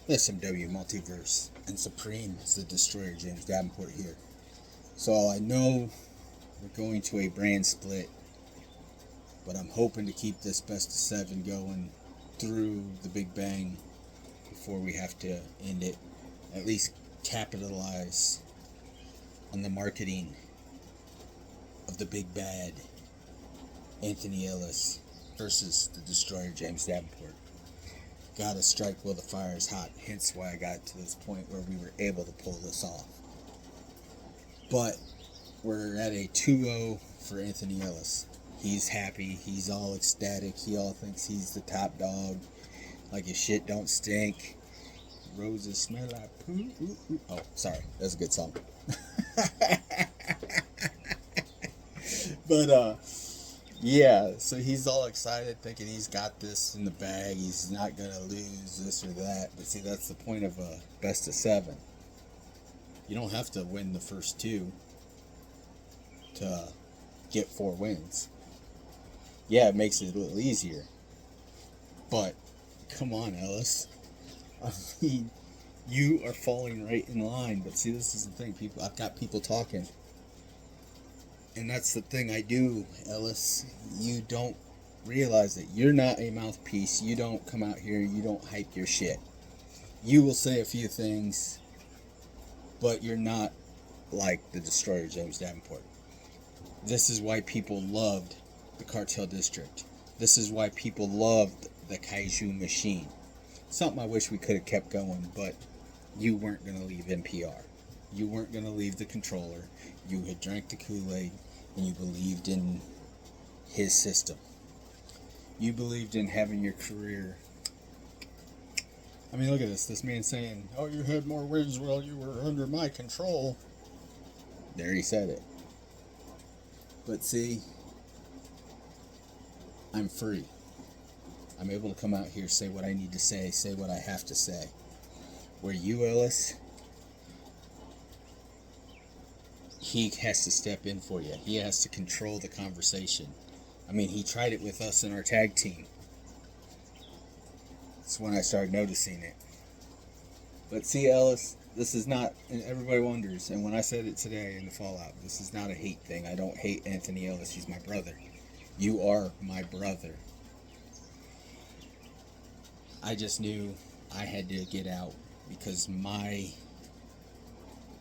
SMW Multiverse and Supreme is the Destroyer James Davenport here. So I know we're going to a brand split, but I'm hoping to keep this best of 7 going through the Big Bang before we have to end it. At least capitalize on the marketing of the big bad Anthony Ellis versus the Destroyer James Davenport. Gotta strike while the fire is hot, hence why I got to this point where we were able to pull this off. But we're at a 2-0 for Anthony Ellis. He's happy, he's all ecstatic, he all thinks he's the top dog, like his shit don't stink. Roses smell like poo. Ooh, ooh. Oh, sorry, that's a good song. But yeah, so he's all excited, thinking he's got this in the bag. He's not gonna lose this or that. But see, that's the point of a best of 7. You don't have to win the first 2 to get 4 wins. Yeah, it makes it a little easier. But come on, Ellis. I mean, you are falling right in line. But see, this is the thing. I've got people talking. And that's the thing I do, Ellis. You don't realize that you're not a mouthpiece. You don't come out here, you don't hype your shit. You will say a few things, but you're not like the Destroyer James Davenport. This is why people loved the Cartel District. This is why people loved the Kaiju Machine. Something I wish we could have kept going, but you weren't going to leave NPR. You weren't going to leave the controller. You had drank the Kool-Aid, and you believed in his system. You believed in having your career. I mean, look at this. This man saying, oh, you had more wins while you were under my control. There he said it. But see, I'm free. I'm able to come out here, say what I need to say what I have to say. Where you, Ellis, he has to step in for you. He has to control the conversation. I mean, he tried it with us in our tag team. That's when I started noticing it. But see, Ellis, this is not, and everybody wonders, and when I said it today in the Fallout, this is not a hate thing. I don't hate Anthony Ellis. He's my brother. You are my brother. I just knew I had to get out because my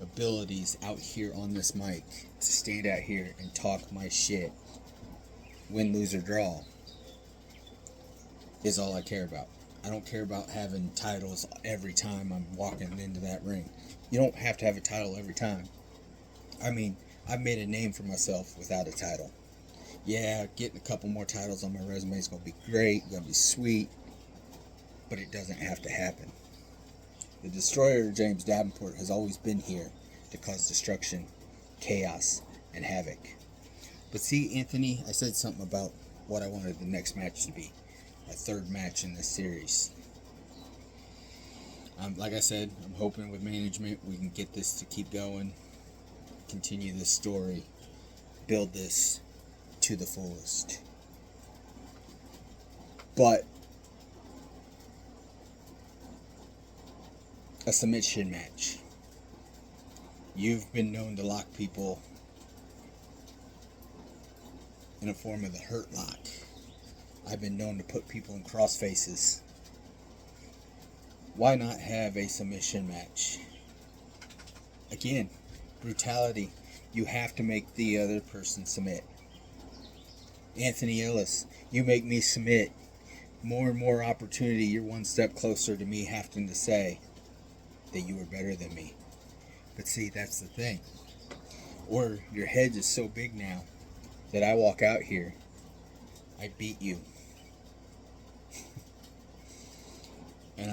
abilities out here on this mic to stand out here and talk my shit, win, lose, or draw, is all I care about. I don't care about having titles every time I'm walking into that ring. You don't have to have a title every time. I mean, I've made a name for myself without a title. Yeah, getting a couple more titles on my resume is going to be great, going to be sweet, but it doesn't have to happen. The Destroyer James Davenport has always been here to cause destruction, chaos, and havoc. But see, Anthony, I said something about what I wanted the next match to be. My 3rd match in this series. Like I said, I'm hoping with management we can get this to keep going, continue this story, build this to the fullest. But a submission match. You've been known to lock people in a form of the hurt lock. I've been known to put people in cross faces. Why not have a submission match? Again, brutality. You have to make the other person submit. Anthony Ellis, you make me submit. More and more opportunity, you're one step closer to me having to say that you were better than me. But see, that's the thing. Or your head is so big now that I walk out here, I beat you. And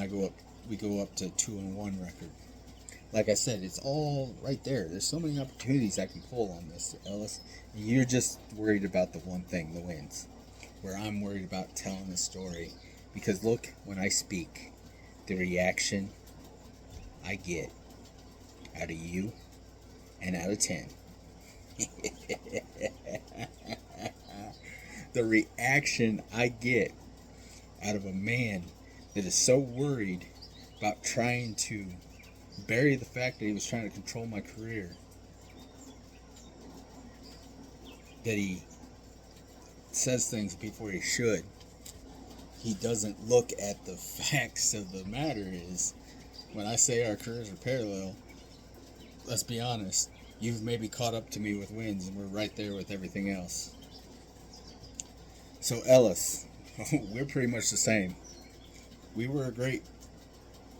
we go up to 2-1 record. Like I said, it's all right there. There's so many opportunities I can pull on this, Ellis. You're just worried about the one thing, the wins. Where I'm worried about telling the story. Because look, when I speak, the reaction I get out of you and out of 10. The reaction I get out of a man that is so worried about trying to bury the fact that he was trying to control my career, that he says things before he should. He doesn't look at the facts of the matter is, when I say our careers are parallel, let's be honest, you've maybe caught up to me with wins and we're right there with everything else. So Ellis, we're pretty much the same. We were a great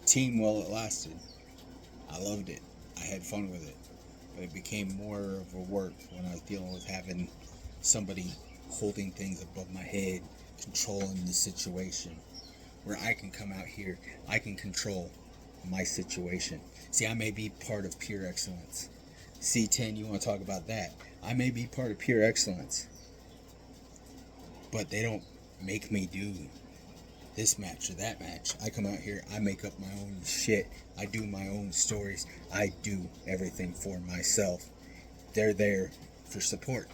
team while it lasted. I loved it. I had fun with it. But it became more of a work when I was dealing with having somebody holding things above my head, controlling the situation. Where I can come out here, I can control my situation. See, I may be part of pure excellence. C10, you want to talk about that? I may be part of pure excellence. But they don't make me do this match or that match. I come out here, I make up my own shit. I do my own stories. I do everything for myself. They're there for support.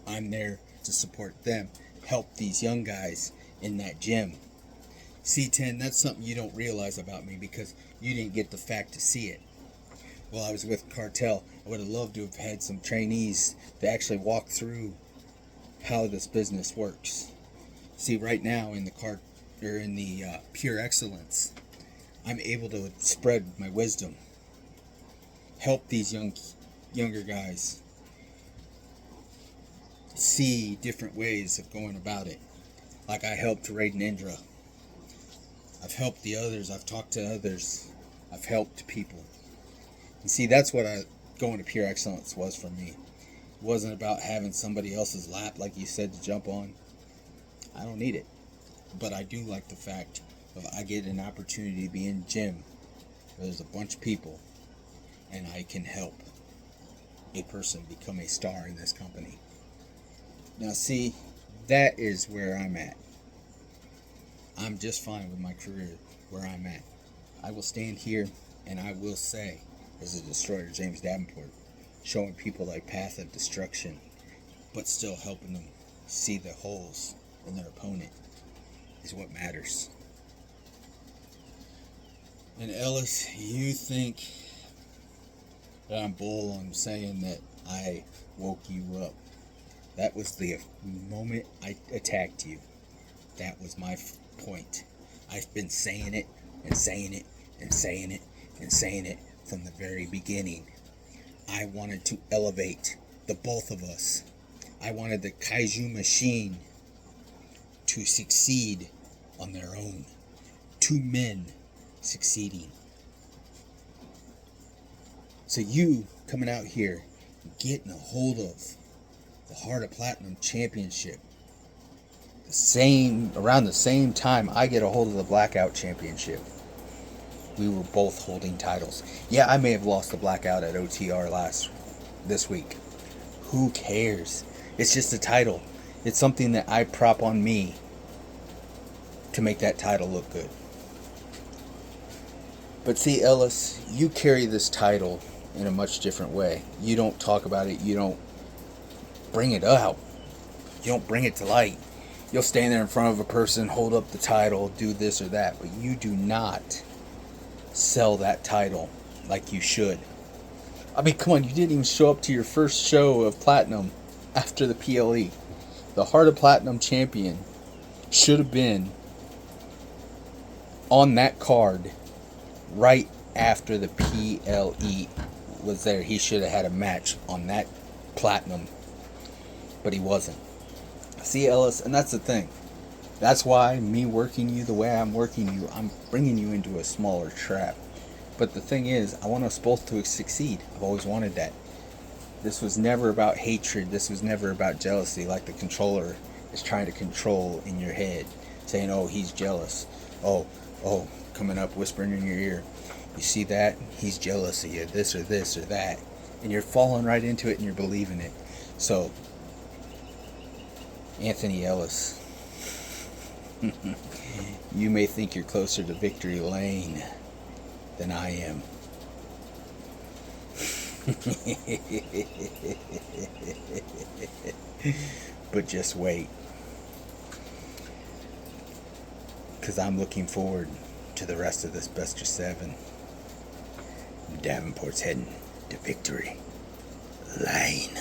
I'm there to support them. Help these young guys in that gym. C10, that's something you don't realize about me because you didn't get the fact to see it. While I was with Cartel, I would have loved to have had some trainees to actually walk through how this business works. See, right now in the pure excellence, I'm able to spread my wisdom, help these younger guys see different ways of going about it. Like I helped Raiden Indra. I've helped the others. I've talked to others. I've helped people. And see, that's what going to pure excellence was for me. It wasn't about having somebody else's lap, like you said, to jump on. I don't need it. But I do like the fact of I get an opportunity to be in gym where there's a bunch of people and I can help a person become a star in this company. Now see, that is where I'm at. I'm just fine with my career where I'm at. I will stand here and I will say, as a destroyer, James Davenport, showing people a path of destruction, but still helping them see the holes in their opponent is what matters. And Ellis, you think that I'm bull on saying that I woke you up. That was the moment I attacked you. That was my point. I've been saying it and saying it and saying it and saying it from the very beginning. I wanted to elevate the both of us. I wanted the Kaiju machine to succeed on their own. Two men succeeding. So you coming out here, getting a hold of the Heart of Platinum Championship, around the same time I get a hold of the Blackout Championship. We were both holding titles. Yeah, I may have lost the Blackout at OTR this week. Who cares? It's just a title. It's something that I prop on me to make that title look good. But see, Ellis, you carry this title in a much different way. You don't talk about it. You don't bring it out. You don't bring it to light. You'll stand there in front of a person, hold up the title, do this or that, but you do not sell that title like you should. I mean, come on, you didn't even show up to your first show of Platinum after the PLE. The Heart of Platinum champion should have been on that card right after the PLE was there. He should have had a match on that Platinum, but he wasn't. See, Ellis, and that's the thing. That's why me working you the way I'm working you, I'm bringing you into a smaller trap. But the thing is, I want us both to succeed. I've always wanted that. This was never about hatred. This was never about jealousy, like the controller is trying to control in your head, saying, oh, he's jealous. Oh, coming up, whispering in your ear. You see that? He's jealous of you, this or that. And you're falling right into it and you're believing it. So, Anthony Ellis, you may think you're closer to victory lane than I am. But just wait, because I'm looking forward to to the rest of this best of 7. Davenport's heading to victory lane.